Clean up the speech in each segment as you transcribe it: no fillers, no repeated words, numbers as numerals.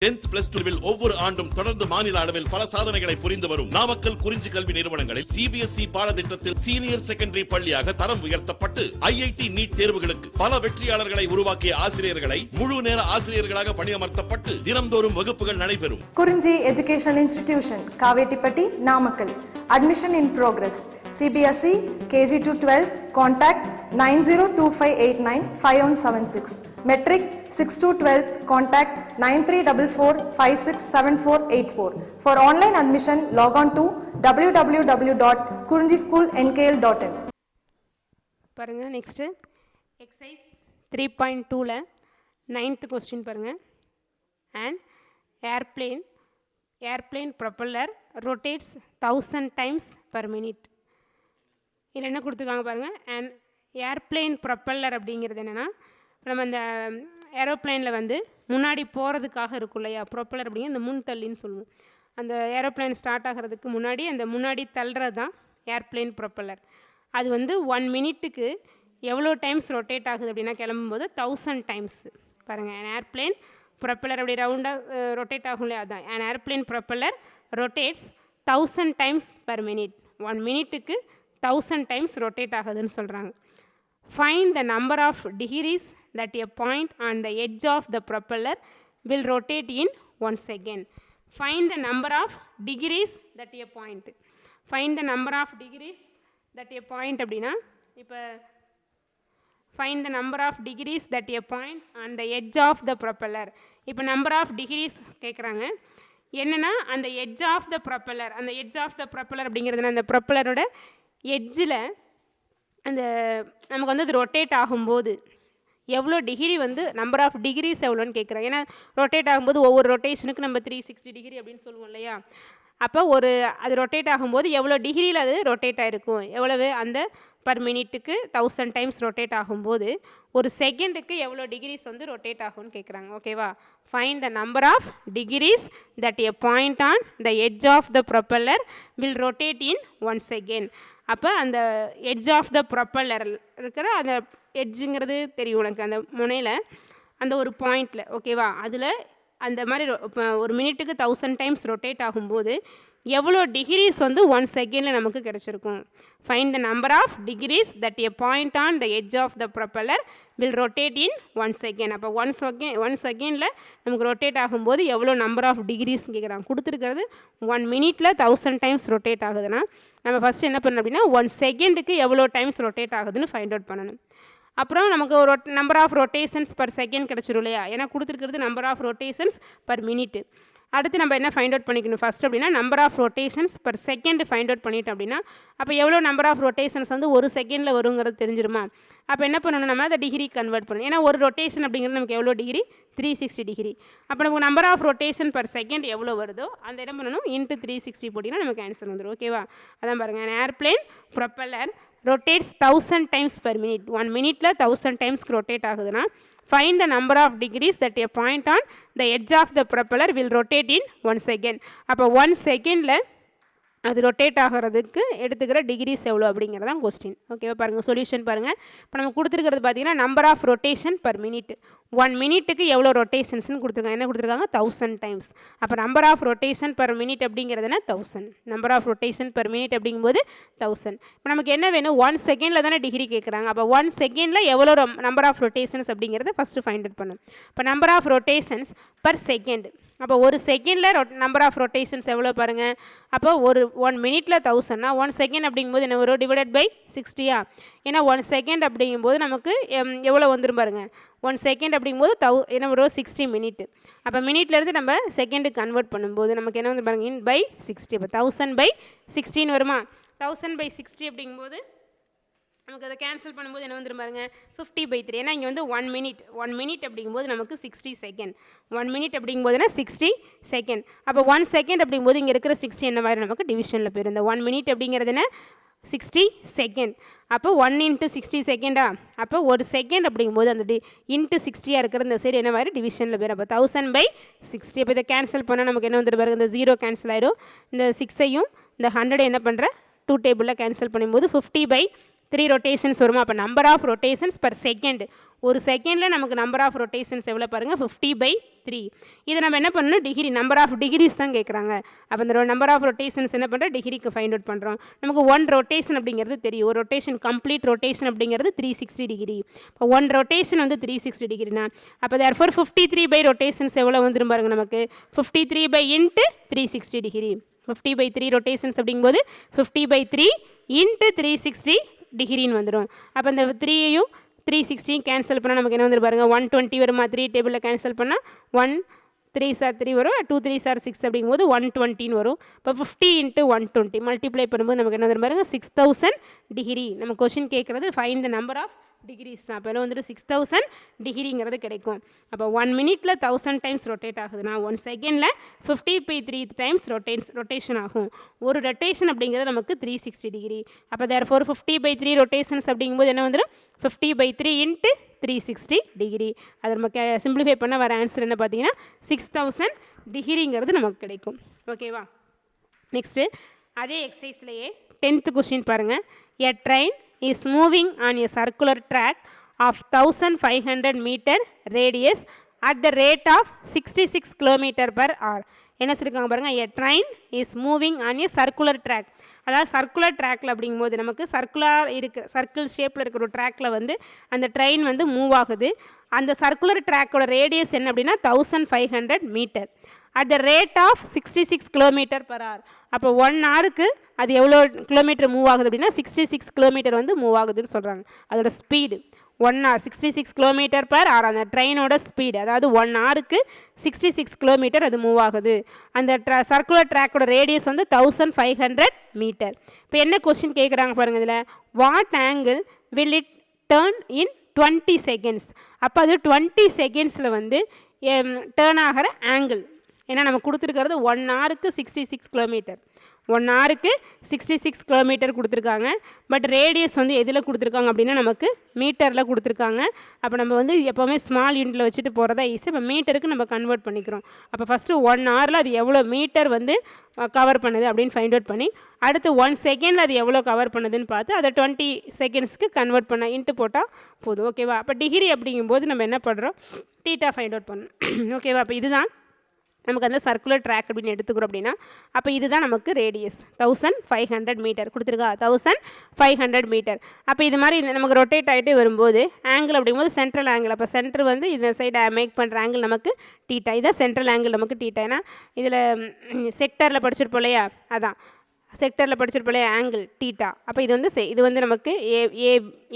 10th plus 2 ஒவ்வொரு ஆண்டும் தொடர்ந்து மாநில அளவில் பல சாதனைகளை புரிந்து வரும் நாமக்கல் குறிஞ்சி கல்வி நிறுவனங்களில் சிபிஎஸ்இ பாடத்திட்டத்தில் சீனியர் செகண்டரி பள்ளியாக தரம் உயர்த்தப்பட்டு ஐஐடி நீட் தேர்வுகளுக்கு பல வெற்றியாளர்களை உருவாக்கிய ஆசிரியர்களை முழு நேர ஆசிரியர்களாக பணியமர்த்தப்பட்டு தினம்தோறும் வகுப்புகள் நடைபெறும். குறிஞ்சி educational institution, Kavettipatti, Namakkal. Admission in progress. CBSE KG to 12. Contact 9025895176. Metric 6 to 12. Contact 9344567484. For online admission, log on to www.kurinjischoolnkl.in. பாருங்க நெக்ஸ்ட் எக்ஸசைஸ் 3.2ல 9th கொஸ்டின் பாருங்க. And airplane propeller rotates 1000 times per minute. இதில் என்ன கொடுத்துருக்காங்க பாருங்கள். அண்ட் ஏர்பிளேன் ப்ரொப்பல்லர் அப்படிங்கிறது என்னென்னா, நம்ம இந்த ஏரோப்ளைனில் வந்து முன்னாடி போகிறதுக்காக இருக்கும் இல்லையா, ப்ரொப்பல்லர் அப்படிங்கிற இந்த முன் தள்ளின்னு சொல்லுவோம். அந்த ஏரோப்ளைன் ஸ்டார்ட் ஆகிறதுக்கு முன்னாடி அந்த முன்னாடி தள்ளுறது தான் ஏர்பிளேன் ப்ரொப்பல்லர். அது வந்து 1 minute எவ்வளோ டைம்ஸ் ரொட்டேட் ஆகுது அப்படின்னா, கிளம்பும்போது 1000 times. பாருங்கள், ஏர்பிளேன் ப்ரொப்பல்லர் அப்படி ரவுண்டாக ரொட்டேட் ஆகும் இல்லையா, அதுதான். And airplane propeller rotates 1000 times per minute. 1 minute 1000 times rotate ஆகுதுன்னு சொல்கிறாங்க. Find the number of degrees that a point on the edge of the propeller will rotate in 1 second. Find the number of degrees that a point. Find the number of degrees that a point அப்படின்னா, இப்போ find the number of degrees that a point on the edge of the propeller. இப்போ number of degrees கேட்குறாங்க. என்னென்னா, அந்த edge of the propeller, அந்த edge of the propeller அப்படிங்கிறதுனா அந்த ப்ரொப்பலரோட எட்ஜில் அந்த நமக்கு வந்து அது ரொட்டேட் ஆகும்போது எவ்வளோ டிகிரி வந்து நம்பர் ஆஃப் டிகிரிஸ் எவ்வளோன்னு கேட்குறாங்க. ஏன்னா ரொட்டேட் ஆகும்போது ஒவ்வொரு ரொட்டேஷனுக்கு நம்ம 360 டிகிரி அப்படின்னு சொல்லுவோம் இல்லையா. அப்போ அது ரொட்டேட் ஆகும்போது எவ்வளோ டிகிரியில் அது ரொட்டேட் ஆகிருக்கும், எவ்வளவு அந்த பர் மினிட்டுக்கு 1000 times ரொட்டேட் ஆகும்போது ஒரு செகண்டுக்கு எவ்வளோ டிகிரிஸ் வந்து ரொட்டேட் ஆகும்னு கேட்குறாங்க. ஓகேவா? Find the number of degrees that a point on the edge of the propeller will rotate in 1 second. அப்போ அந்த எட்ஜ் ஆஃப் த ப்ரொப்பல்லர் இருக்கிற அந்த எட்ஜுங்கிறது தெரியும் உனக்கு, அந்த முனையில் அந்த ஒரு பாயிண்டில். ஓகேவா? அதில் அந்த மாதிரி ஒரு மினிட்டுக்கு 1000 times ரொட்டேட் ஆகும்போது எவ்வளோ டிகிரிஸ் வந்து 1 second நமக்கு கிடச்சிருக்கும். Find the number of degrees that a point on the edge of the propeller will rotate in 1 second. அப்போ 1 second நமக்கு ரொட்டேட் ஆகும்போது எவ்வளோ நம்பர் ஆஃப் டிகிரிஸ்ன்னு கேட்குறாங்க. கொடுத்துருக்கிறது 1 minute 1000 times ரொட்டேட் ஆகுதுன்னா, நம்ம ஃபஸ்ட்டு என்ன பண்ணணும் அப்படின்னா 1 second எவ்வளோ டைம்ஸ் ரொட்டேட் ஆகுதுன்னு ஃபைண்ட் அவுட் பண்ணணும். அப்புறம் நமக்கு ஒரு number of rotations per second கிடச்சிரும் இல்லையா. ஏன்னா கொடுத்துருக்கிறது number of rotations per minute. அடுத்து நம்ம என்ன ஃபைண்ட் அவுட் பண்ணிக்கணும் ஃபஸ்ட் அப்படின்னா, number of rotations per second find out பண்ணிட்டோம் அப்படின்னா, அப்போ எவ்வளோ நம்பர் ஆஃப் ரொட்டேஷன்ஸ் வந்து ஒரு செகண்டில் வருங்கிறது தெரிஞ்சிருமா. அப்போ என்ன பண்ணணும், நம்ம அதை டிகிரி கன்வெர்ட் பண்ணணும். ஏன்னா ஒரு ரொட்டேஷன் அப்படிங்கிறது நமக்கு எவ்வளோ டிகிரி, 360 டிகிரி. அப்போ நமக்கு number of rotation per second எவ்வளோ வருதோ அந்த என்ன பண்ணணும், இன்ட்டு 360 போட்டிங்கன்னா நமக்கு ஆன்சர் வந்துடும். ஓகேவா? அதான் பாருங்கள், airplane propeller rotates 1000 times per minute. 1 minute 1000 times rotate ஆகுதுன்னா, find the number of degrees that a point on the edge of the propeller will rotate in 1 second. அப்போ 1 second அது ரொட்டேட் ஆகிறதுக்கு எடுத்துக்கிற டிகிரிஸ் எவ்வளோ அப்படிங்கிறதான் கொஸ்டின். ஓகேவா? பாருங்கள், solution பாருங்கள். இப்போ நம்ம கொடுத்துருக்கிறது பார்த்தீங்கன்னா number of rotation per minute. 1 minute எவ்வளோ ரொட்டேஷன்ஸ்னு கொடுத்துருக்காங்க. என்ன கொடுத்துருக்காங்க, 1000 times. அப்போ number of rotation per minute அப்படிங்கிறதுனா 1000. Number of rotation per minute அப்படிங்கும்போது 1000. இப்போ நமக்கு என்ன வேணும், 1 second தானே டிகிரி கேட்குறாங்க. அப்போ 1 second எவ்வளோ நம்பர் ஆஃப் ரொட்டேஷன்ஸ் அப்படிங்கிறத ஃபஸ்ட்டு ஃபைண்ட் அவுட் பண்ணும். இப்போ number of rotations per second. அப்போ ஒரு செகண்டில் நம்பர் ஆஃப் ரொட்டேஷன்ஸ் எவ்வளோ பாருங்கள். அப்போ 1 minute 1000னா 1 second அப்படிங்கும்போது என்ன வரும், டிவைடட் பை 60. ஏன்னா 1 second அப்படிங்கும்போது நமக்கு எவ்வளோ வந்துடும் பாருங்கள். 1 second அப்படிங்கும்போது என்ன வரும், 60 minute. அப்போ மினிட்லேருந்து நம்ம செகண்டுக்கு கன்வெர்ட் பண்ணும்போது நமக்கு என்ன வந்து பாருங்கள், இன் பை 60. அப்போ 1000/16 வருமா. 1000/60 அப்படிங்கும்போது நமக்கு அதை கேன்சல் பண்ணும்போது என்ன வந்துடும் பாருங்க, 50/3. ஏன்னா இங்கே வந்து 1 minute அப்படிங்கும்போது நமக்கு 60 செகண்ட். 1 minute அப்படிங்கும்போதுனா 60 second. அப்போ 1 second அப்படிங்கும்போது இங்கே இருக்கிற 60 என்ன மாதிரி நமக்கு டிவிஷனில் போயிடும். இந்த 1 minute அப்படிங்கிறது என்ன, 60 செகண்ட். அப்போ 1 × 60 செகண்டா. அப்போ ஒரு செகண்ட் அப்படிங்கும்போது அந்த இன்ட்டு 60 இருக்கிற இந்த சைடு என்ன மாதிரி டிவிஷனில் போயிடும். அப்போ 1000/60. அப்போ இதை கேன்சல் பண்ணால் நமக்கு என்ன வந்துட்டு பாருங்க, இந்த 0 கேன்சல் ஆயிடும். இந்த 6ஐயும் இந்த 100 என்ன பண்ணுற 2 டேபிளில் கேன்சல் பண்ணும்போது 50/3 3 ரொட்டேஷன்ஸ் வருமா? அப்போ number of rotations per second, ஒரு செகண்டில் நமக்கு நம்பர் ஆஃப் ரொட்டேஷன்ஸ் எவ்வளோ பாருங்கள், 50/3. இதை நம்ம என்ன பண்ணணும், டிகிரி, நம்பர் ஆஃப் டிகிரிஸ் தான் கேட்குறாங்க. அப்போ இந்த நம்பர் ஆஃப் ரொட்டேஷன்ஸ் என்ன பண்ணுறோம், டிகிரிக்கு ஃபைண்ட் அவுட் பண்ணுறோம். நமக்கு 1 ரொட்டேஷன் அப்படிங்கிறது தெரியும். ஒரு ரொட்டேஷன், கம்ப்ளீட் ரொட்டேஷன் அப்படிங்கிறது 360 டிகிரி. இப்போ 1 ரொட்டேஷன் வந்து 360 டிகிரினா, அப்போ therefore 53 ரொட்டேஷன்ஸ் எவ்வளோ வந்துடும் பாருங்கள் நமக்கு, 53 × 360 டிகிரி. 50/3 ரொட்டேஷன்ஸ் அப்படிங்கும்போது 50/3 × 360 டிகிரின்னு வந்துடும். அப்போ இந்த 3யும் 360 கேன்சல் பண்ணால் நமக்கு என்ன வந்துடும் பாருங்கள், 120 வருமா? 3 டேபிளில் கேன்சல் பண்ணால் 1 3 சார் 3 வரும், 2 3 சார் 6 அப்படிங்கும்போது 120 வரும். இப்போ 50 × 120 மல்டிப்ளை பண்ணும்போது நமக்கு என்ன வந்துடும் பாருங்கள், 6000 டிகிரி. நம்ம கொஷின் கேட்குறது find the number of degrees தான். அப்போ வந்துட்டு 6000 டிகிரிங்கிறது கிடைக்கும். அப்போ 1 மினிட்ல 1000 டைம்ஸ் ரொட்டேட் ஆகுதுன்னா 1 செகண்டில் 50/3 டைம்ஸ் ரொட்டேஷன் ஆகும். ஒரு ரொட்டேஷன் அப்படிங்கிறது நமக்கு 360 டிகிரி. அப்போ therefore 50/3 ரொட்டேஷன்ஸ் அப்படிங்கும்போது என்ன வந்துடும், 50/3 × 360 டிகிரி. அதை நம்ம சிம்பிளிஃபை பண்ண வர ஆன்சர் என்ன பார்த்தீங்கன்னா 6000 டிகிரிங்கிறது நமக்கு கிடைக்கும். ஓகேவா? நெக்ஸ்ட்டு அதே எக்ஸசைஸ்லேயே 10th கொஸ்டின் பாருங்கள். A train is moving on a circular track of 1500 meter radius at the rate of 66 km/h. என்ன சொல்லியிருக்காங்க பாருங்கள், a train is moving on a circular track. அதாவது சர்க்குலர் ட்ராக்கில் அப்படிங்கும்போது நமக்கு சர்க்கிள் ஷேப்பில் இருக்கிற ஒரு ட்ராக்கில் வந்து அந்த ட்ரெயின் வந்து மூவ் ஆகுது. அந்த சர்க்குலர் ட்ராக்கோட ரேடியஸ் என்ன அப்படின்னா 1500 meter at the rate of 66 km/h. அப்போ 1 ஹவருக்கு அது எவ்வளோ கிலோமீட்டர் மூவ் ஆகுது அப்படின்னா 66 கிலோமீட்டர் வந்து மூவ் ஆகுதுன்னு சொல்கிறாங்க. அதோட ஸ்பீடு 1 hour 66 km/h. அந்த ட்ரெயினோட ஸ்பீடு, அதாவது 1 ஹவருக்கு 66 கிலோமீட்டர் அது மூவ் ஆகுது. அந்த சர்க்குலர் ட்ராக்கோட ரேடியஸ் வந்து 1500 மீட்டர். இப்போ என்ன கொஸ்டின் கேட்குறாங்க பாருங்கள் இதில், what angle will it turn in 20 seconds. அப்போ அது 20 செகண்ட்ஸில் வந்து டேர்ன் ஆகிற ஆங்கிள். ஏன்னா நம்ம கொடுத்துருக்கிறது 1 ஹவருக்கு 66 கிலோமீட்டர், 1 ஹவருக்கு 66 கிலோமீட்டர் கொடுத்துருக்காங்க. பட் ரேடியஸ் வந்து எதில் கொடுத்துருக்காங்க அப்படின்னா நமக்கு மீட்டரில் கொடுத்துருக்காங்க. அப்போ நம்ம வந்து எப்போவுமே ஸ்மால் யூனிட்டில் வச்சுட்டு போகிறதா ஈஸி. இப்போ மீட்டருக்கு நம்ம கன்வெர்ட் பண்ணிக்கிறோம். அப்போ ஃபஸ்ட்டு 1 ஹவரில் அது எவ்வளோ மீட்டர் வந்து கவர் பண்ணுது அப்படின்னு ஃபைண்ட் அவுட் பண்ணி, அடுத்து 1 செகண்டில் அது எவ்வளோ கவர் பண்ணுதுன்னு பார்த்து அதை 20 செகண்ட்ஸ்க்கு கன்வெர்ட் பண்ண இன்ட்டு போட்டால் போதும். ஓகேவா? அப்போ டிகிரி அப்படிங்கும்போது நம்ம என்ன பண்ணுறோம், தீட்டா ஃபைண்ட் அவுட் பண்ணணும். ஓகேவா? அப்போ இதுதான் நமக்கு அந்த சர்க்குலர் ட்ராக் அப்படின்னு எடுத்துக்கிறோம் அப்படின்னா, அப்போ இதுதான் நமக்கு ரேடியஸ் 1500 மீட்டர் கொடுத்துருக்கா, 1500 மீட்டர். அப்போ இது மாதிரி நமக்கு ரொட்டேட் ஆகிட்டே வரும்போது ஆங்கிள் அப்படிங்கும்போது சென்ட்ரல் ஆங்கிள், அப்போ சென்டர் வந்து இந்த சைடு மேக் பண்ணுற ஆங்கிள் நமக்கு டீட்டா. இதான் சென்ட்ரல் ஆங்கிள் நமக்கு டீட்டா. ஏன்னா இதில் செக்டரில் படிச்சிருப்போம் இல்லையா, அதான் செக்டரில் படிச்சிருப்போம் இல்லையா, ஆங்கிள் டீட்டா. அப்போ இது வந்து நமக்கு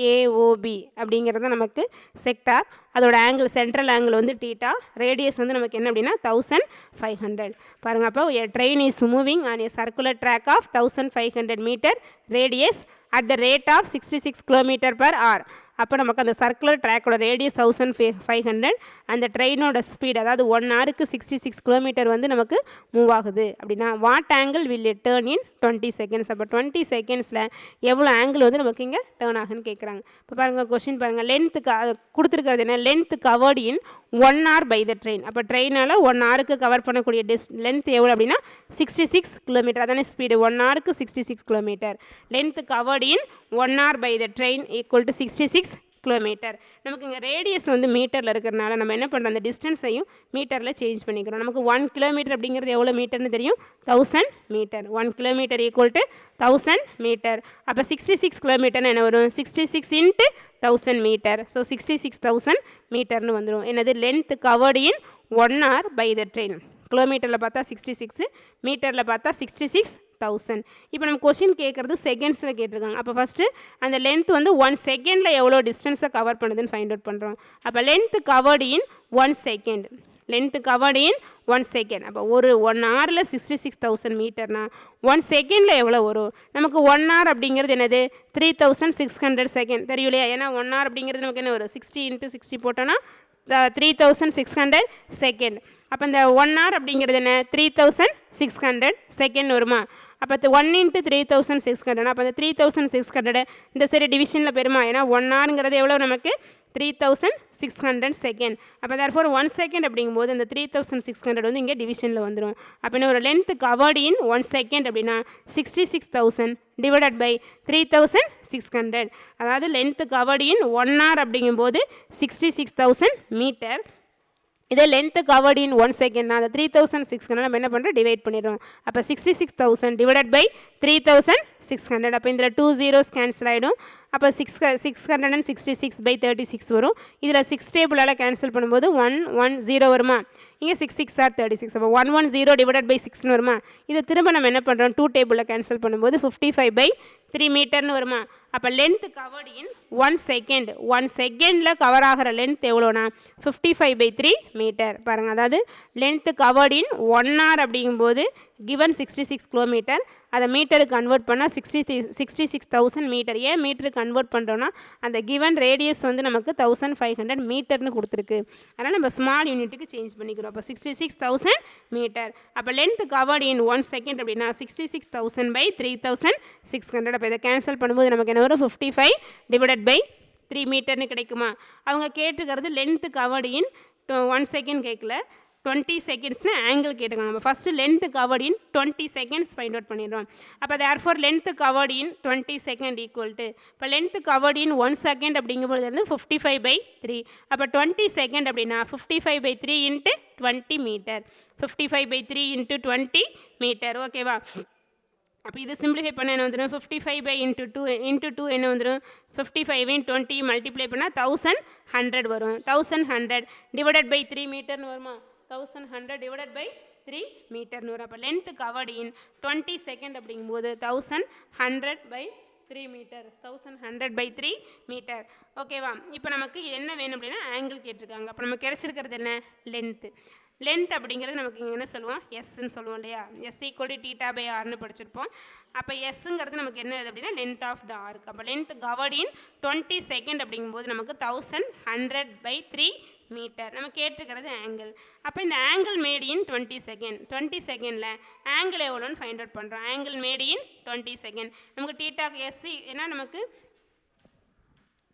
ஏஓபி அப்படிங்கிறது நமக்கு செக்டார். அதோட ஆங்கிள் சென்ட்ரல் ஆங்கிள் வந்து டீட்டா. ரேடியஸ் வந்து நமக்கு என்ன அப்படின்னா 1500. பாருங்கள், அப்போ train is moving on a circular track of 1500 meter radius at the rate of 66 km/h. அப்போ நமக்கு அந்த சர்க்குலர் ட்ராக்கோட ரேடியஸ் 1500, அந்த ட்ரெயினோட ஸ்பீட் அதாவது 1 ஹவருக்கு 66 கிலோமீட்டர் வந்து நமக்கு மூவ் ஆகுது அப்படின்னா what angle will it turn in 20 seconds. அப்போ 20 செகண்ட்ஸில் எவ்வளோ ஆங்கிள் வந்து நமக்கு இங்கே டேர்ன் ஆகுன்னு கேட்குறாங்க. இப்போ பாருங்கள் கொஸ்டின் பாருங்கள், லென்த்துக்கு கொடுத்துருக்கிறது என்ன, length covered in 1 hour by the train. அப்போ ட்ரெயினால் 1 ஹவருக்கு கவர் பண்ணக்கூடிய லென்த் எவ்வளோ அப்படின்னா 66 கிலோமீட்டர். அதானே ஸ்பீடு, 1 ஹவருக்கு 66 kilometer. Length covered in 1 hour by the train equal to 66 kilometer. நமக்கு இங்கே ரேடியஸ் வந்து மீட்டரில் இருக்கிறனால நம்ம என்ன பண்ணுறோம், அந்த டிஸ்டன்ஸையும் மீட்டரில் சேஞ்ச் பண்ணிக்கிறோம். நமக்கு 1 கிலோமீட்டர் அப்படிங்கிறது எவ்வளோ மீட்டர்னு தெரியும், 1000 meter. 1 kilometer equal to 1000 meter. அப்போ 66 கிலோமீட்டர்னு என்ன வரும், 66 × 1000 மீட்டர். ஸோ 66,000 மீட்டர்னு வந்துடும். என்னது, length covered in 1 hour by the train. கிலோமீட்டரில் பார்த்தா 66, மீட்டரில் பார்த்தா 66,000. இப்போ நம்ம கொஸ்டின் கேட்குறது செகண்ட்ஸில் கேட்டிருக்காங்க. அப்போ ஃபஸ்ட்டு அந்த லென்த் வந்து 1 செகண்டில் எவ்வளோ டிஸ்டன்ஸை கவர் பண்ணுதுன்னு ஃபைண்ட் அவுட் பண்ணுறோம். அப்போ length covered in 1 second, length covered in 1 second. அப்போ 1 ஹவரில் 66,000 மீட்டர்னா 1 செகண்டில் எவ்வளோ வரும் நமக்கு. 1 hour அப்படிங்கிறது என்னது 3600 செகண்ட் தெரியும் இல்லையா. ஏன்னா 1 hour அப்படிங்கிறது நமக்கு என்ன வரும், 60 × 60 போட்டோன்னா 3600 செகண்ட். அப்போ இந்த 1 hour அப்படிங்கிறது என்ன 3600 செகண்ட் வருமா. அப்போ 1 × 3600, அப்போ அந்த 3600 இந்த சைடு டிவிஷனில் பெருமா. ஏன்னா 1 hourங்கிறது எவ்வளோ நமக்கு 3600 செகண்ட். அப்போ therefore 1 செகண்ட் அப்படிங்கும்போது இந்த 3600 வந்து இங்கே டிவிஷனில் வந்துடும். அப்போ என்ன ஒரு லென்த் கவர்டு இன் 1 செகண்ட் அப்படின்னா 66,000 டிவைடட் பை 3600. அதாவது லென்த் கவர்டு இன் 1 hour அப்படிங்கும்போது 66,000 மீட்டர். இதே லென்த்து கவர்டு இன் 1 செகண்ட்னா அந்த 3600 நம்ம என்ன பண்ணுறோம் டிவைட் பண்ணிடுறோம். அப்போ 66,000 டிவைடட் பை 3600. அப்போ இதில் 2 zeros கேன்சல் ஆகிடும். அப்போ 666 பை 36 வரும். இதில் 6 டேபிளால் கேன்சல் பண்ணும்போது 110 வருமா, இங்கே 6 6 ஆர் 36. அப்போ 110 டிவைடட் பை 6ன்னு வருமா. இதை திரும்ப நம்ம என்ன பண்ணுறோம் 2 டேபிளில் கேன்சல் பண்ணும்போது 55 பை 3 மீட்டர்னு வருமா. அப்போ லென்த் கவர்டு இன் 1 செகண்ட், 1 செகண்டில் கவர் ஆகிற லென்த் எவ்வளோனா 55 பை 3 மீட்டர். பாருங்கள், அதாவது லென்த் கவர்டு இன் 1 hour அப்படிங்கும்போது கிவன் 66 கிலோமீட்டர், அதை மீட்டருக்கு கன்வெர்ட் பண்ணால் 66,000 மீட்டர். ஏன் மீட்டருக்கு கன்வெர்ட் பண்ணுறோன்னா அந்த கிவன் ரேடியஸ் வந்து நமக்கு 1500 மீட்டர்னு கொடுத்துருக்கு. அதனால் நம்ம ஸ்மால் யூனிட்டுக்கு சேஞ்ச் பண்ணிக்கிறோம். அப்போ 66,000 மீட்டர். அப்போ லென்த் கவர்டு இன் 1 செகண்ட் அப்படின்னா 66,000 பை 3600. அப்போ இதை கேன்சல் பண்ணும்போது நமக்கு என்ன வரும் 55 டிவைடட் பை 3 மீட்டர்னு கிடைக்குமா. அவங்க கேட்டுக்கிறது லென்த் கவர்டு இன் 1 செகண்ட் கேட்கல, 20 செகண்ட்ஸ்னு ஆங்கிள் கேட்டுக்காங்க. நம்ம first length covered in 20 seconds find out பண்ணிடுறோம். அப்போ therefore length covered in 20 second equal to இப்போ லென்த் கவர்டு இன் 1 செகண்ட் அப்படிங்கும்போது வந்து 55 பை 3. அப்போ 20 செகண்ட் அப்படின்னா 55 by 3 into 20 meter. 55 by 3 into 20 meter. ஓகேவா. அப்போ இது சிம்பிளிஃபை பண்ண என்ன வந்துடும் 55 பை இன்ட்டு 2 என்ன வந்துடும் 55 20 மல்டிப்ளை பண்ணால் 1100 வரும். 1100 டிவைடட் பை 3 மீட்டர்னு வருமா. 1100 டிவைடட் பை 3 மீட்டர்னு வரும். அப்போ லென்த் கவர்டு இன் 20 செகண்ட் அப்படிங்கும்போது 1100 பை 3 மீட்டர். 1100 by 3 metre. ஓகேவா. இப்போ நமக்கு என்ன வேணும் அப்படின்னா ஆங்கிள் கேட்டிருக்காங்க. அப்போ நமக்கு கிடைச்சிருக்கிறது என்ன லென்த்து. லென்த் அப்படிங்கிறது நமக்கு இங்கே என்ன சொல்லுவோம் எஸ்ன்னு சொல்லுவோம் இல்லையா. எஸ் ஈக்குவல் டு θ பை ஆர்னு படிச்சிருப்போம். அப்போ எஸ்ஸுங்கிறது நமக்கு என்ன அப்படின்னா லென்த் ஆஃப் த ஆர்க். அப்போ லென்த் கவர்டு இன் 20 செகண்ட் அப்படிங்கும்போது நமக்கு 1100 பை 3 மீட்டர். நம்ம கேட்டிருக்கிறது ஆங்கிள். அப்போ இந்த ஆங்கிள் மேட் இன் 20 செகண்ட். 20 செகண்டில் ஆங்கிள் எவ்வளோன்னு ஃபைண்ட் அவுட் பண்ணுறோம். Angle made in 20 second. நமக்கு தீட்டாக்கு எஸ்சி ஏன்னா நமக்கு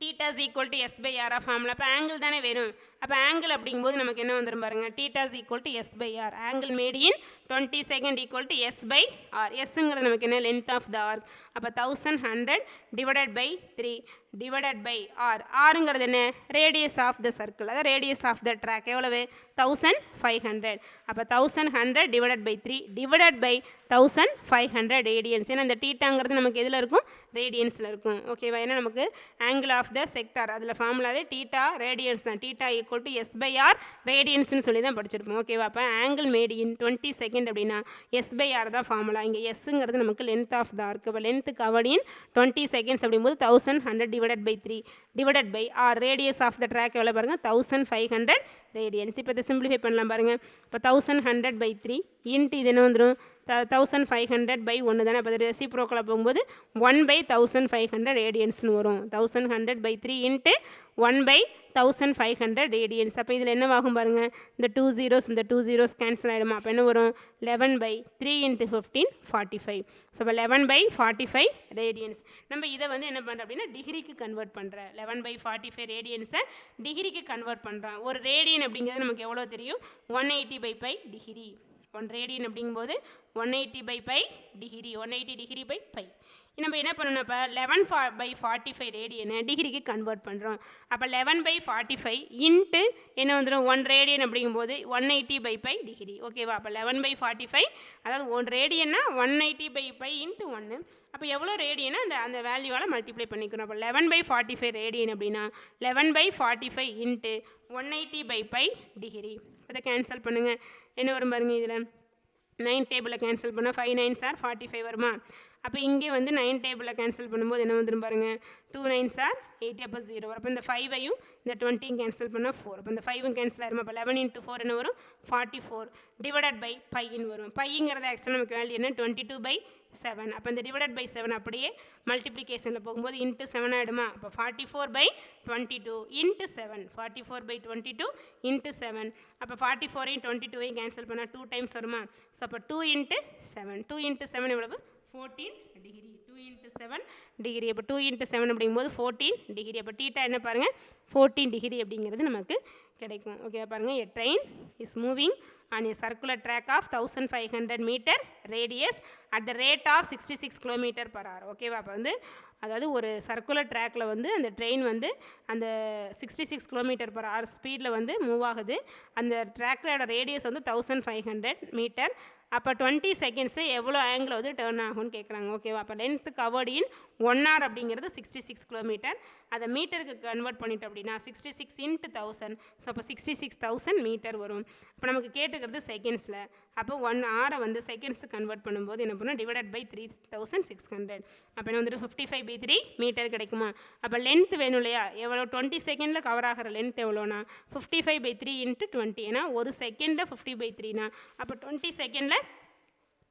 θ is equal to s by r formula. அப்போ ஆங்கிள் தானே வேணும். அப்போ ஆங்கிள் அப்படிங்கும்போது நமக்கு என்ன வந்துடும் பாருங்கள் θ is equal to s by r. Angle made in 20 second equal to s by r. எஸ்ஸுங்கிறது நமக்கு என்ன லென்த் ஆஃப் த ஆர்க். அப்போ 1100 divided by 3 divided by R. ஆருங்கிறது என்ன ரேடியஸ் ஆஃப் த சர்க்கிள், அதாவது ரேடியஸ் ஆஃப் த ட்ராக் எவ்வளவு 1500. அப்போ 1100 divided by 3 divided by 1500 radians. ஏன்னா இந்த தீட்டாங்கிறது நமக்கு எதில் இருக்கும் ரேடியன்ஸில் இருக்கும். ஓகேவா. ஏன்னா நமக்கு ஆங்கிள் ஆஃப் த செக்டார் அதில் ஃபார்முலாவே தீட்டா ரேடியன்ஸ் தான். Theta equal to S by R ரேடியன்ஸ்னு சொல்லி தான் படிச்சிருப்போம். ஓகேவா. அப்போ ஆங்கிள் மேட் இன் 20 செகண்ட் அப்படின்னா எஸ் பை ஆர் தான் ஃபார்முலா. இங்கே எஸ்ஸுங்கிறது நமக்கு லென்த் ஆஃப் த ஆர்க். இப்போ லென்த் கவர்டு இன் 20 செகண்ட்ஸ் அப்படிங்கும்போது 1100 divided by 3 divided by R. Radius of the track எவ்வளோ பாருங்கள் 1500 ரேடியன்ஸ். இப்போ இதை சிம்பிளிஃபை பண்ணலாம் பாருங்கள். இப்போ 1100 பை 3 இன்ட்டு இது என்ன வந்துடும் 1500 பை 1 தானே. அப்போ ரெசிப்ரோக்கலாக போகும்போது 1 பை 1500 ரேடியன்ஸ்னு வரும். 1100 பை 3 இன்ட்டு 1 பை 1500 ரேடியன்ஸ். அப்போ இதில் என்னவாகும் பாருங்கள் இந்த 2 zeros இந்த 2 zeros கேன்சல் ஆகிடுமா. அப்போ என்ன வரும் 11 பை 3 இன்ட்டு 15 45. ஸோ அப்போ 11 பை 45 ரேடியன்ஸ். நம்ம இதை வந்து என்ன பண்ணுறோம் அப்படின்னா டிகிரிக்கு கன்வெர்ட் பண்ணுறேன். 11 பை 45 ரேடியன்ஸை டிகிரிக்கு கன்வெர்ட் பண்ணுறோம். ஒரு ரேடியன் அப்படிங்கிறது நமக்கு எவ்வளோ தெரியும் 180 பை பை டிகிரி. 1 ரேடியன் அப்படிங்கும்போது 180 by pi degree. 180 degree by pi. நம்ம என்ன பண்ணணும் இப்போ 11 பை 45 ரேடியனை டிகிரிக்கு கன்வெர்ட் பண்ணுறோம். அப்போ 11 பை 45 இன்ட்டு என்ன வந்துடும் 1 ரேடியன் அப்படிங்கும்போது 180 பை பை டிகிரி. ஓகேவா. அப்போ 11 பை 45 அதாவது 1 ரேடியன்னா 180 பை பை இன்ட்டு 1. அப்போ எவ்வளோ ரேடியனா அந்த வேல்யூவால் மல்டிப்ளை பண்ணிக்கணும். அப்போ 11 பை 45 ரேடியன் அப்படின்னா 11 by 45 into 180 by pi degree. அதை கேன்சல் பண்ணுங்கள். என்ன வரும் பாருங்கள் இதில் 9 டேபிளில் கேன்சல் பண்ணால் 5 9s are 45 வருமா. அப்போ இங்கே வந்து 9 டேபிளில் கேன்சல் பண்ணும்போது என்ன வந்துடும் பாருங்கள் 2 9s are 80. அப்போ 0 வரும். அப்போ இந்த 5ஐயும் இந்த 20 கேன்சல் பண்ணால் 4. அப்போ இந்த 5 கேன்சல் ஆகிருமா. அப்போ 11 இன்ட்டு 4 என்ன வரும் 44 டிவைடட் பை பைன்னு வரும். பைங்கிறது ஆக்சுவலாக நமக்கு வேல்யூ என்ன 22 பை 7. அப்போ இந்த டிவைடட் பை 7 அப்படியே மல்டிப்ளிகேஷனில் போகும்போது இன்ட்டு 7 ஆகிடுமா. அப்போ 44 பை 22 இன்ட்டு 7. 44 by 22 into 7. அப்போ 44ஐயும் 22ஐயும் கேன்சல் பண்ணால் 2 டைம்ஸ் வருமா. ஸோ அப்போ 2 இன்ட்டு 7. 2 இன்ட்டு 7 எவ்வளவு 14 டிகிரி. 2 into 7 degree. அப்போ 2 into 7 அப்படிங்கும்போது 14 டிகிரி. அப்போ டீட்டா என்ன பாருங்கள் 14 டிகிரி அப்படிங்கிறது நமக்கு கிடைக்கும். ஓகே பாருங்கள், a train is moving on a circular track of 1500 meter radius at the rate of 66 km/h. ஓகேவா, அப்போ வந்து அதாவது ஒரு சர்க்குலர் ட்ராக்கில் வந்து அந்த ட்ரெயின் வந்து அந்த 66 km/h ஸ்பீடில் வந்து மூவ் ஆகுது. அந்த ட்ராக்கோட ரேடியஸ் வந்து 1500 மீட்டர். அப்போ 20 செகண்ட்ஸு எவ்வளோ ஆங்கிள் வந்து டேர்ன் ஆகும்னு கேட்குறாங்க. ஓகேவா, அப்போ லென்த் கவர்டு இன் 1 hour அப்படிங்கிறது 66 km. அதை மீட்டருக்கு கன்வெர்ட் பண்ணிட்டோம் அப்படின்னா 66 into 1000. ஸோ அப்போ 66,000 மீட்டர் வரும். இப்போ நமக்கு கேட்டுக்கிறது செகண்ட்ஸில். அப்போ 1 hour வந்து செகண்ட்ஸுக்கு கன்வெர்ட் பண்ணும்போது என்ன பண்ணணும், டிவைடட் பை 3600. அப்போ என்ன வந்துட்டு 55/3 மீட்டர் கிடைக்குமா. அப்போ லென்த் வேணும் இல்லையா, எவ்வளோ 20 செகண்டில் கவர் ஆகிற லென்த் எவ்வளோனா 55/3 into 20. ஏன்னா ஒரு செகண்டில் 50/3னா அப்போ 20 செகண்டில்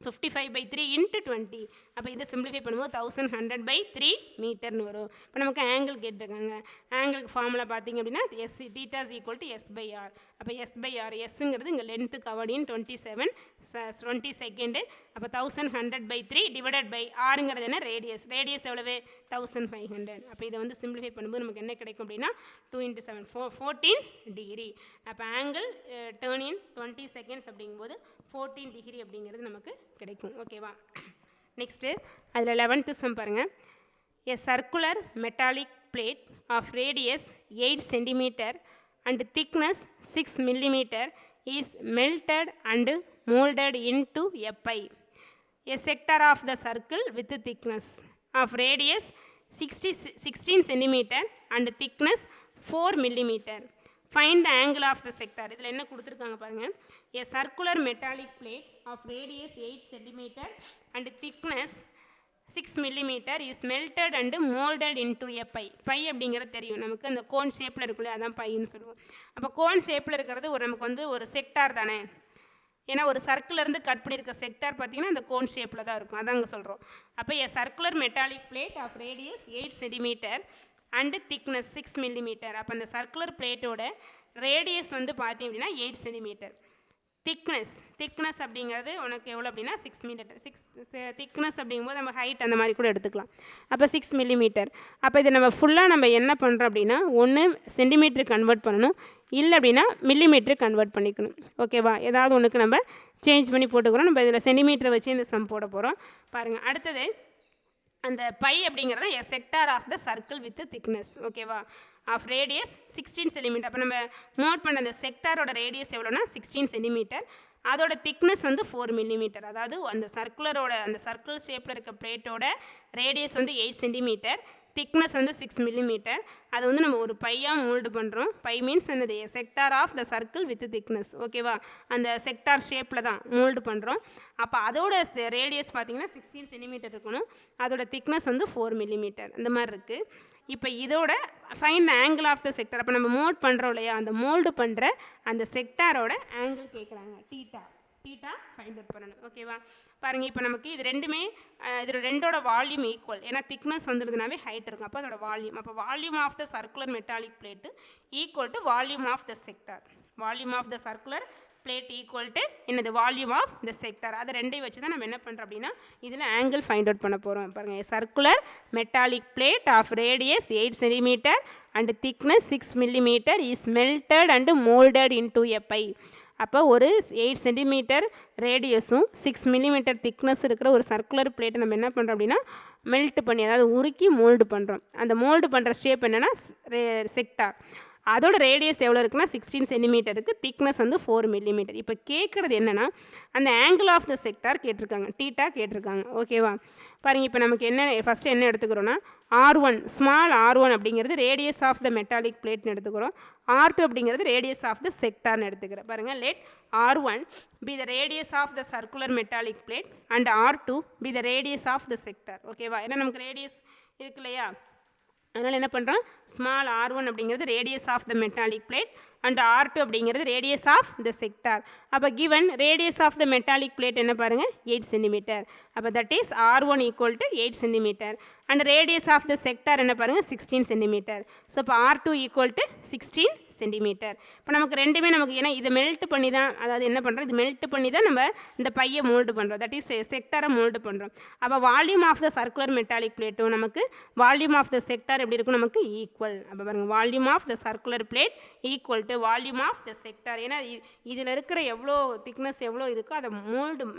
55/3 into 20. அப்போ இதை சிம்பிளிஃபை பண்ணும்போது 1100/3 மீட்டர்னு வரும். இப்போ நமக்கு ஆங்கிள் கேட்டிருக்காங்க. ஆங்கிளுக்கு ஃபார்முலா பார்த்தீங்க அப்படின்னா S theta is equal to S/R. அப்போ S/R, எஸ்ங்கிறது இங்கே லென்த்து கவர்டு இன் 20 செகண்டு. அப்போ 1100/3 டிவைடட் பை ஆறுங்கிறது என்ன, ரேடியஸ். ரேடியஸ் எவ்வளவு 1500. அப்போ இதை வந்து சிம்பிளிஃபை பண்ணும்போது நமக்கு என்ன கிடைக்கும் அப்படின்னா 2 into 7 14 டிகிரி. அப்போ ஆங்கிள் டேர்ன் இன் 20 செகண்ட்ஸ் அப்படிங்கும்போது 14 டிகிரி அப்படிங்கிறது நமக்கு கிடைக்கும். ஓகேவா, நெக்ஸ்ட்டு அதில் 11th சம் பாருங்கள். A circular metallic plate of radius 8 cm and thickness 6 mm is melted and molded into a pie. A sector of the circle with thickness of radius 16 cm and thickness 4 mm. Find the angle of the sector. இதில் என்ன கொடுத்துருக்காங்க பாருங்கள். A circular metallic plate of radius 8 cm and thickness 6 mm is melted and molded into a pie. Pie அப்படிங்கிறது தெரியும் நமக்கு, அந்த cone ஷேப்பில் இருக்குல்ல அதான் பைன்னு சொல்லுவோம். அப்போ கோன் ஷேப்பில் இருக்கிறது ஒரு நமக்கு வந்து ஒரு செக்டார் தானே. ஏன்னா ஒரு சர்க்கிள்லேருந்து கட் பண்ணியிருக்க செக்டார் பார்த்தீங்கன்னா அந்த கோன் ஷேப்பில் தான் இருக்கும், அதான் அங்கே சொல்கிறோம். அப்போ a circular metallic plate of radius 8 cm and thickness 6 mm. அப்போ அந்த சர்க்குலர் பிளேட்டோட ரேடியஸ் வந்து பார்த்தீங்க அப்படின்னா 8 cm. திக்னஸ் அப்படிங்கிறது உனக்கு எவ்வளோ அப்படின்னா 6 mm. திக்னஸ் அப்படிங்கும்போது நம்ம ஹைட் அந்த மாதிரி கூட எடுத்துக்கலாம். அப்போ 6 mm. அப்போ இதை நம்ம ஃபுல்லாக நம்ம என்ன பண்ணுறோம் அப்படின்னா ஒன்று சென்டிமீட்டர் கன்வெர்ட் பண்ணணும், இல்லை அப்படின்னா மில்லிமீட்டர் கன்வெர்ட் பண்ணிக்கணும். ஓகேவா, ஏதாவது ஒன்றுக்கு நம்ம சேஞ்ச் பண்ணி போட்டுக்கிறோம். நம்ம இதில் சென்டிமீட்டரை வச்சு இந்த சம் போட போகிறோம். பாருங்கள், அடுத்தது அந்த பை அப்படிங்கிறது a sector of the circle with thickness. ஓகேவா, ஆஃப் ரேடியஸ் 16 cm. அப்போ நம்ம நோட் பண்ண அந்த செக்டாரோட ரேடியஸ் எவ்வளோனா 16 cm. அதோட திக்னஸ் வந்து 4 mm. அதாவது அந்த சர்க்கிள் ஷேப்பில் இருக்க பிளேட்டோட ரேடியஸ் வந்து 8 cm, திக்னஸ் வந்து 6 mm. அது வந்து நம்ம ஒரு பையாக மோல்டு பண்ணுறோம். பை மீன்ஸ் என்னது, sector of the circle with thickness. ஓகேவா, அந்த செக்டார் ஷேப்பில் தான் மோல்டு பண்ணுறோம். அப்போ அதோட ரேடியஸ் பார்த்தீங்கன்னா 16 cm இருக்கணும், அதோட திக்னஸ் வந்து 4 mm அந்த மாதிரி இருக்குது. இப்போ இதோட fine angle of the sector. அப்போ நம்ம மோல்ட் பண்ணுறோம் இல்லையா, அந்த மோல்டு பண்ணுற அந்த செக்டாரோட ஆங்கிள் கேட்குறாங்க. டீட்டா ஃபைண்ட் அவுட் பண்ணணும். ஓகேவா, பாருங்கள் இப்போ நமக்கு இது ரெண்டுமே இது ரெண்டோட வால்யூம் ஈக்குவல். ஏன்னா திக்னஸ் வந்துருதுனாவே ஹைட் இருக்கும், அப்போ அதோட வால்யூம். அப்போ volume of the circular metallic plate equal to volume of the sector. Volume of the circular plate equal to என்னது, வால்யூம் ஆஃப் த செக்டார். அதை ரெண்டையும் வச்சு தான் நம்ம என்ன பண்ணுறோம் அப்படின்னா இதில் ஆங்கிள் ஃபைண்ட் அவுட் பண்ண போகிறோம். பாருங்கள், circular metallic plate of radius 8 cm and thickness 6 mm is melted and molded into a pie. அப்போ ஒரு 8 cm ரேடியஸும் 6 mm திக்னஸ் இருக்கிற ஒரு சர்க்குலர் பிளேட்டை நம்ம என்ன பண்ணுறோம் அப்படின்னா மெல்ட் பண்ணி, அதாவது உருக்கி மோல்டு பண்ணுறோம். அந்த மோல்டு பண்ணுற ஷேப் என்னென்னா செக்டார். அதோட ரேடியஸ் எவ்வளோ இருக்குன்னா 16 cm இருக்குது, திக்னஸ் வந்து 4 mm. இப்போ கேட்குறது என்னென்னா அந்த ஆங்கிள் ஆஃப் த செக்டார் கேட்டிருக்காங்க, டீட்டா கேட்டிருக்காங்க. ஓகேவா, பாருங்கள் இப்போ நமக்கு என்ன ஃபஸ்ட்டு என்ன எடுத்துக்கிறோன்னா R1 ஸ்மால் R1 அப்படிங்கிறது ரேடியஸ் ஆஃப் த மெட்டாலிக் பிளேட்னு எடுத்துக்கிறோம். R2 அப்படிங்கிறது ரேடியஸ் ஆஃப் த செக்டார்னு எடுத்துக்கிறேன். பாருங்கள், let R1 be the radius of the circular metallic plate and R2 be the radius of the sector. ஓகேவா, ஏன்னா நமக்கு ரேடியஸ் இருக்கு இல்லையா, அதனால் என்ன பண்ணுறோம், ஸ்மால் R1 அப்படிங்கிறது radius of the metallic plate and R2 அப்படிங்கிறது ரேடியஸ் ஆஃப் த செக்டார். அப்போ given radius of the metallic plate என்ன பாருங்கள் 8 cm. அப்போ that is R1 equal to 8 cm and radius of the sector என்ன பாருங்கள் 16 centimetre. So இப்போ R2 equal to 16 centimetre. இப்போ நமக்கு ரெண்டுமே நமக்கு ஏன்னா இதை மெல்ட் பண்ணி தான், அதாவது என்ன பண்ணுறோம், இது மெல்ட் பண்ணி தான் நம்ம இந்த பையை மோல்டு பண்ணுறோம், தட் இஸ் செக்டாரை மோல்டு பண்ணுறோம். அப்போ volume of the circular metallic பிளேட்டும் நமக்கு வால்யூம் ஆஃப் த செக்டார் எப்படி இருக்கும், நமக்கு ஈக்குவல். அப்போ பாருங்கள், volume of the circular plate equal to volume of the sector. ஏன்னா இதில் இருக்கிற எவ்வளோ திக்னஸ் எவ்வளோ இருக்கோ அதை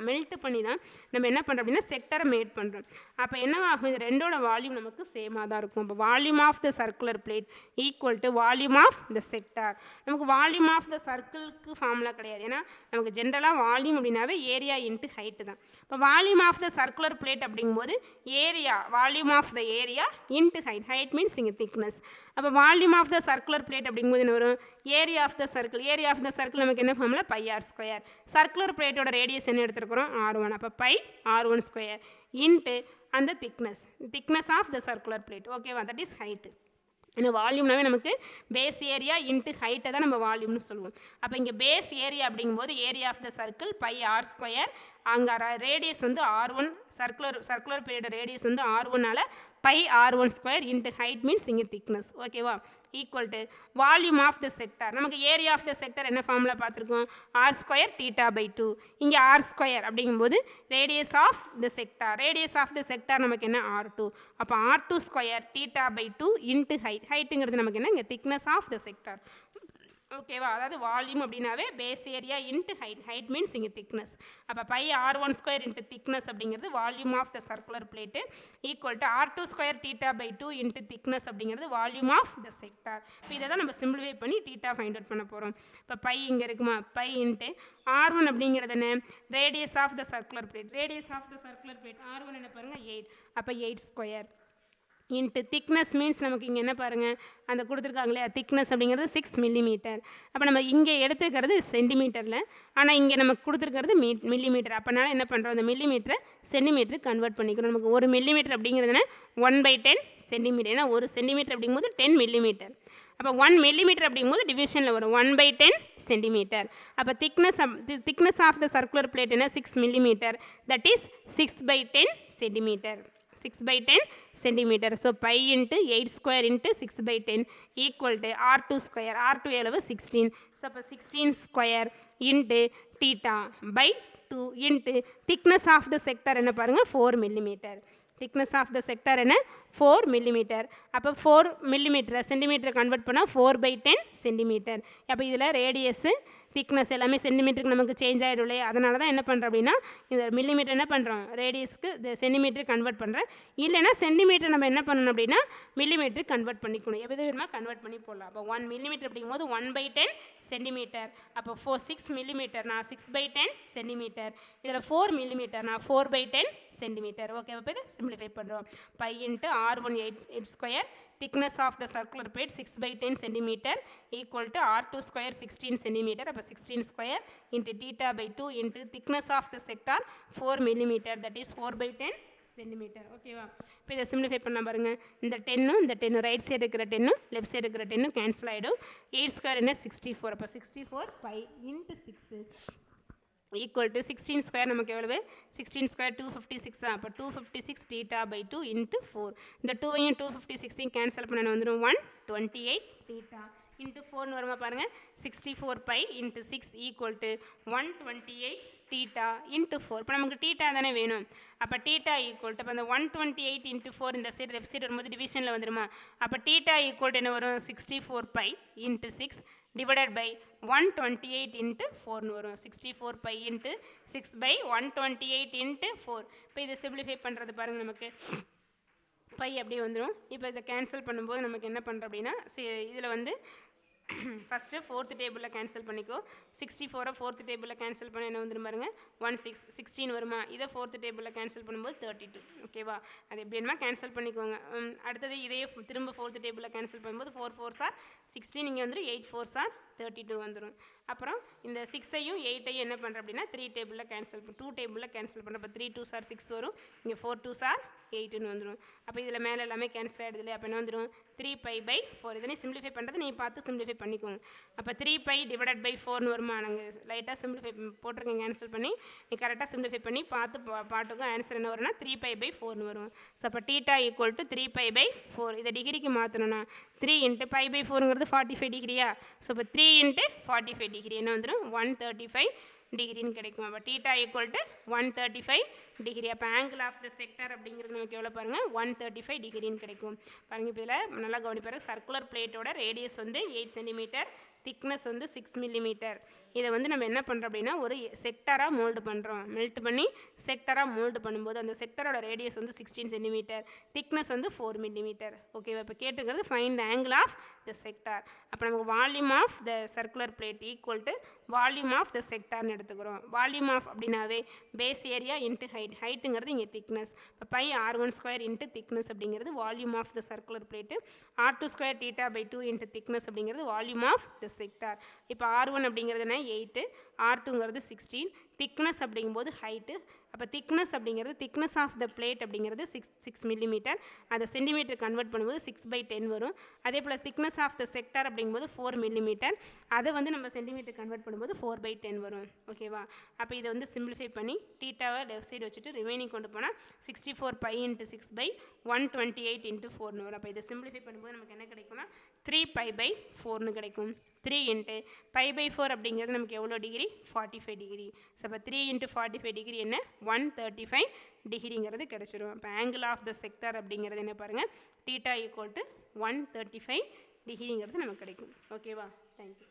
மெல்ட் பண்ணி தான் நம்ம என்ன பண்ணுறோம் அப்படின்னா செக்டாரை மேட் பண்ணுறோம். அப்போ என்ன ஆகும், இது ரெண்டோட வால்யூம் நமக்கு சேமாக தான் இருக்கும். அப்போ volume of the circular plate equal to volume of the sector. நமக்கு வால்யூம் ஆஃப் த சர்க்கிளுக்கு ஃபார்முலா கிடையாது, ஏன்னா நமக்கு ஜென்ரலாக வால்யூம் அப்படின்னாவே ஏரியா இன்ட்டு ஹைட்டு தான். இப்போ volume of the circular plate அப்படிங்கும்போது area, volume of the area into height, height means இங்கே திக்னஸ். அப்போ volume of the circular plate அப்படிங்கும்போது என்ன வரும், area of the circle. Area of the circle நமக்கு என்ன formula, pi R square. Circular பிளேட்டோட radius என்ன எடுத்துருக்கிறோம், R1. அப்போ பை R1 ஸ்கொயர் இன்ட்டு அந்த thickness of the circular plate. ஓகேவா, தட் இஸ் ஹைட்டு. ஏன்னா வால்யூம்னாவே நமக்கு பேஸ் ஏரியா இன்ட்டு ஹைட்டை தான் நம்ம வால்யூம்னு சொல்லுவோம். அப்போ இங்கே பேஸ் ஏரியா அப்படிங்கும்போது area of the circle pi R square, அங்கே ரேடியஸ் வந்து R1, சர்க்குலர் பீரியட் ரேடியஸ் வந்து R1, pi R1 square into height means இங்கே திக்னஸ். ஓகேவா, equal to volume of the sector. நமக்கு ஏரியா ஆஃப் த செக்டார் என்ன formula பார்த்துருக்கோம், R square theta by 2. இங்கே R square அப்படிங்கும்போது radius of the sector. Radius of the sector நமக்கு என்ன, R2. அப்போ R2 square theta by 2 into height. ஹைட்டுங்கிறது நமக்கு என்ன, இங்கே திக்னஸ் ஆஃப் த செக்டார். ஓகேவா, அதாவது வால்யூம் அப்படின்னாவே base area into height, height means இங்கே திக்னஸ். அப்போ pi R1 square into thickness அப்படிங்கிறது volume of the circular plate equal to R2 square theta by 2 into thickness அப்படிங்கிறது வால்யூம் ஆஃப் த செக்டார். இப்போ இதை தான் நம்ம சிம்பிளிஃபை பண்ணி தீட்டா ஃபைண்ட் அவுட் பண்ண போகிறோம். இப்போ பை இங்கே இருக்குமா, பை இன்ட்டு R1 அப்படிங்கிறது என்ன, radius of the circular plate. Radius of the circular plate R1 என்ன பாருங்கள் 8. அப்போ 8 ஸ்கொயர் இன்ட்டு திக்னஸ் மீன்ஸ் நமக்கு இங்கே என்ன பாருங்கள், அந்த கொடுத்துருக்காங்களே திக்னஸ் அப்படிங்கிறது 6 மில்லிமீட்டர். அப்போ நம்ம இங்கே எடுத்துக்கிறது சென்டிமீட்டரில், ஆனால் இங்கே நமக்கு கொடுத்துருக்கிறது மில்லிமீட்டர். அப்போனால என்ன பண்ணுறோம், அந்த மில்லிமீட்டரை சென்டிமீட்டர் கன்வெர்ட் பண்ணிக்கிறோம். நமக்கு 1 மில்லிமீட்டர் அப்படிங்கிறதுனா 1/10 சென்டிமீட்டர். ஏன்னா 1 சென்டிமீட்டர் அப்படிங்கும்போது 10 மில்லிமீட்டர். அப்போ 1 மில்லிமீட்டர் அப்படிங்கும்போது டிவிஷனில் வரும் 1/10 சென்டிமீட்டர். அப்போ thickness of the circular plate என்ன, 6 millimeter, that is 6/10 centimeter. 6/10 centimeter. So pi into 8 square into 6/10 equal to R2 square. R2 எவ்வளவு 16. ஸோ அப்போ 16 square into theta by 2 into thickness of the sector என்ன பாருங்கள் 4 millimeter. Thickness of the sector என்ன 4 millimetre. அப்போ 4 millimetre centimetre convert பண்ணால் 4/10 centimetre. அப்போ இதில் radius thickness எல்லாமே சென்டிமீட்டருக்கு நமக்கு சேஞ்ச் ஆகிடும் இல்லையா, அதனால தான் என்ன பண்ணுறோம் அப்படின்னா இந்த மில்லிமீட்டர் என்ன பண்ணுறோம் ரேடியஸ்க்கு இந்த சென்டிமீட்டர் கன்வெர்ட் பண்ணுறேன். இல்லைனா சென்டிமீட்டர் நம்ம என்ன பண்ணணும் அப்படின்னா மில்லிமீட்டர் கன்வெர்ட் பண்ணிக்கணும். எது வேணுமா கன்வெர்ட் பண்ணி போடலாம். அப்போ 1 மில்லிமீட்டர் அப்படிங்கும்போது 1/10 சென்டிமீட்டர். அப்போ 6 மில்லிமீட்டர் நான் 6/10 சென்டிமீட்டர். இதில் 4 மில்லிமீட்டர் நான் 4/10 சென்டிமீட்டர். ஓகே, அப்போ இதை சிம்பிளிஃபை பண்ணுறோம். Pi into R1 8 square, thickness of the circular plate 6/10 centimeter equal to R2 square 16 centimeter. அப்போ 16 square into theta by 2 into thickness of the sector 4 millimeter, that is 4/10 centimetre. ஓகேவா, இப்போ இதை simplify பண்ண பாருங்கள். இந்த 10 ரைட் சைடு இருக்கிற 10 left side இருக்கிற 10 cancel ஆகிடும். 8 ஸ்கொயர் என்ன 64. அப்போ 64 pi into 6 equal to 16 square நமக்கு எவ்வளவு 16 ஸ்கொயர் 256. அப்போ 256 தீட்டா பை 2 இன்ட்டு 4. இந்த 2ஐயும் 256ஐயும் கேன்சல் பண்ண வந்துடும் 128 தீட்டா இன்ட்டு 4 வருமா பாருங்கள் 64 pi into 6 equal to 128 theta into 4. இப்போ நமக்கு தீட்டா தானே வேணும். அப்போ தீட்டா ஈக்குவல் டு இப்போ அந்த 128 இன்ட்டு 4 இந்த சைடு லெஃப்ட் சைடு வரும்போது டிவிஷனில் வந்துடுமா. அப்போ தீட்டா ஈக்குவல் டு என்ன வரும் 64 pi into 6 divided by 128 into 4 வரும். 64 pi into 6 by 128 into 4. இப்போ இதை சிம்பிளிஃபை பண்ணுறது பாருங்கள், நமக்கு பை அப்படியே வந்துடும். இப்போ இதை கேன்சல் பண்ணும்போது நமக்கு என்ன பண்ணுறோம் அப்படின்னா இதில் வந்து ஃபஸ்ட்டு 4th டேபிளில் கேன்சல் பண்ணிக்கோ. 64 4th டேபிளில் கேன்சல் பண்ண என்ன வந்துடும் பாருங்கள் 16 வருமா. இதை 4th டேபிளில் கேன்சல் பண்ணும்போது 32. ஓகேவா, அது எப்படி வேணுமா கேன்சல் பண்ணிக்கோங்க. அடுத்தது இதையே திரும்ப 4th டேபிளில் கேன்சல் பண்ணும்போது 4 4s are 16, இங்கே வந்துடும் 8 4s are 32 வந்துடும். அப்புறம் இந்த 6ஐயும் 8ஐயும் என்ன பண்ணுறேன் அப்படின்னா 3 டேபிளில் கேன்சல் 2 டேபிளில் கேன்சல் பண்ணுறேன். அப்போ 3 2s are 6 வரும், இங்கே 4 2s are 8ன்னு வந்துடும். அப்போ இதில் மேலே எல்லாமே கேன்சல் ஆகிடுது இல்லையா? அப்போ என்ன வந்துடும் 3π/4. இதனை சிம்பிளிஃபை பண்ணுறது நீங்கள் பார்த்து சிம்பிளிஃபை பண்ணிக்கோங்க. அப்போ 3π டிவைடட் பை 4ன்னு வருமா? நாங்கள் லைட்டாக சிம்பிளிஃபை போட்டிருக்கேன் கேன்சல் பண்ணி, நீ கரெக்டாக சிம்பிளிஃபை பண்ணி பார்த்து பாட்டுக்கும் ஆன்சர் என்ன வரும்னா 3π/4ன்னு வரும். ஸோ அப்போ θ ஈக்குவல் டு 3π/4. இதை டிகிரிக்கு மாற்றணும்னா 3 × π/4ங்கிறது 45 டிகிரியா? ஸோ இப்போ 3 × 45 டிகிரி என்ன வந்துடும் 135 டிகிரின்னு கிடைக்கும். அப்போ θ ஈக்குவல் டு 135 டிகிரி. அப்போ ஆங்கிள் ஆஃப் த செக்டர் அப்படிங்கிறது நமக்கு எவ்வளோ பாருங்கள் 135 டிகிரின்னு கிடைக்கும். பாருங்கள் இப்போ இதில் நல்லா கவனிப்பாரு. சர்க்குலர் பிளேட்டோட ரேடியஸ் வந்து 8 சென்டிமீட்டர், திக்னஸ் வந்து 6 மில்லிமீட்டர். இதை வந்து நம்ம என்ன பண்ணுறோம் அப்படின்னா ஒரு செக்டராக மோல்டு பண்ணுறோம். மெல்ட் பண்ணி செக்டராக மோல்டு பண்ணும்போது அந்த செக்டரோட ரேடியஸ் வந்து 16 சென்டிமீட்டர், திக்னஸ் வந்து 4 மில்லிமீட்டர். ஓகேவா? இப்போ கேட்டுக்கிறது find the angle of the sector. அப்போ நமக்கு volume of the circular plate equal to volume of the செக்டார்னு எடுத்துக்கிறோம். வால்யூம் ஆஃப் அப்படின்னாவே பேஸ் ஏரியா இன்ட்டு ஹைட், ஹைட்டுங்கிறது இங்கே திக்னஸ். இப்போ πr1² இன்ட்டு திக்னஸ் அப்படிங்கிறது volume of the circular plate. r2² θ/2 into thickness அப்படிங்கிறது வால்யூம் ஆஃப் த செக்டார். இப்போ r1 அப்படிங்கிறதுனா 8, r2ங்கிறது 16, திக்னஸ் அப்படிங்கும்போது ஹைட்டு. அப்போ திக்னஸ் அப்படிங்கிறது திக்னஸ் ஆஃப் த பிளேட் அப்படிங்கிறது 6 மில்லிமீட்டர். அதை சென்டிமீட்டர் கன்வெர்ட் பண்ணும்போது 6/10 வரும். அதே போல் திக்னஸ் ஆஃப் த செக்டார் அப்படிங்கும்போது 4 மில்லிமீட்டர். அதை வந்து நம்ம சென்டிமீட்டர் கன்வெர்ட் பண்ணும்போது 4/10 வரும். ஓகேவா? அப்போ இதை வந்து சிம்பிளிஃபை பண்ணி தீட்டாவை லெஃப்ட் சைடு வச்சுட்டு ரிமைனிங் கொண்டு போனால் 64π × 6/128 × 4ன்னு வரும். அப்போ இதை சிம்பிளிஃபை பண்ணும்போது நமக்கு என்ன கிடைக்கும்னா 3π/4ன்னு கிடைக்கும். 3 × π/4 அப்படிங்கிறது நமக்கு எவ்வளோ டிகிரி 45 டிகிரி. ஸோ அப்போ 3 × 45 டிகிரி என்ன 135 டிகிரிங்கிறது கிடச்சிரும். அப்போ ஆங்கிள் ஆஃப் த செக்டார் அப்படிங்கிறது என்ன பாருங்கள் θ ஈக்குவல் டு 135 டிகிரிங்கிறது நமக்கு கிடைக்கும். ஓகேவா? தேங்க்யூ.